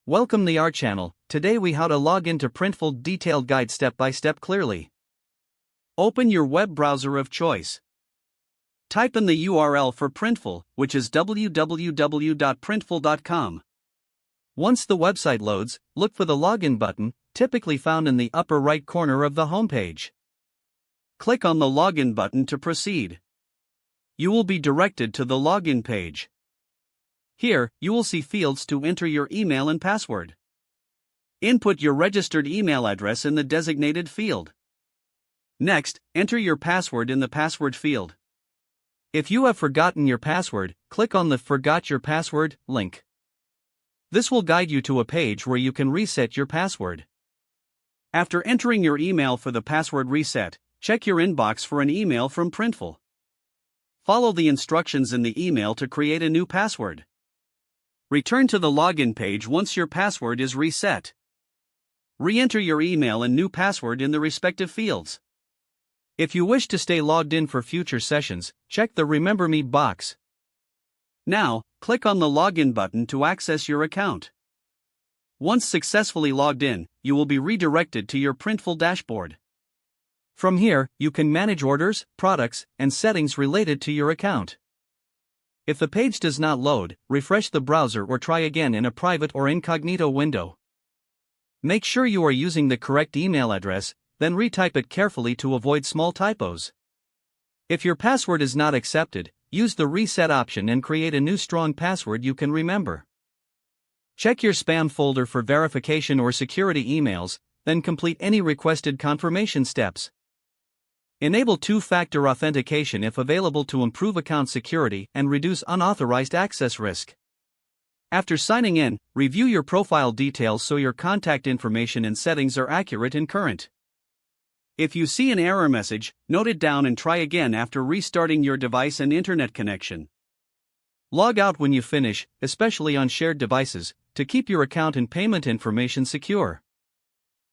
Welcome to our channel. Today we how to log into Printful detailed guide step by step clearly. Open your web browser of choice. Type in the URL for Printful, which is www.printful.com. Once the website loads, look for the login button, typically found in the upper right corner of the homepage. Click on the login button to proceed. You will be directed to the login page. Here, you will see fields to enter your email and password. Input your registered email address in the designated field. Next, enter your password in the password field. If you have forgotten your password, click on the Forgot Your Password link. This will guide you to a page where you can reset your password. After entering your email for the password reset, check your inbox for an email from Printful. Follow the instructions in the email to create a new password. Return to the login page once your password is reset. Re-enter your email and new password in the respective fields. If you wish to stay logged in for future sessions, check the Remember Me box. Now, click on the Login button to access your account. Once successfully logged in, you will be redirected to your Printful dashboard. From here, you can manage orders, products, and settings related to your account. If the page does not load, refresh the browser or try again in a private or incognito window. Make sure you are using the correct email address, then retype it carefully to avoid small typos. If your password is not accepted, use the reset option and create a new strong password you can remember. Check your spam folder for verification or security emails, then complete any requested confirmation steps. Enable two-factor authentication if available to improve account security and reduce unauthorized access risk. After signing in, review your profile details so your contact information and settings are accurate and current. If you see an error message, note it down and try again after restarting your device and internet connection. Log out when you finish, especially on shared devices, to keep your account and payment information secure.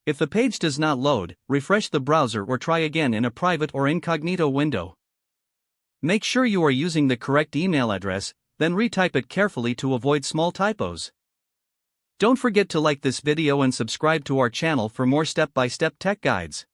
If the page does not load, refresh the browser or try again in a private or incognito window. Make sure you are using the correct email address, then retype it carefully to avoid small typos. Don't forget to like this video and subscribe to our channel for more step-by-step tech guides.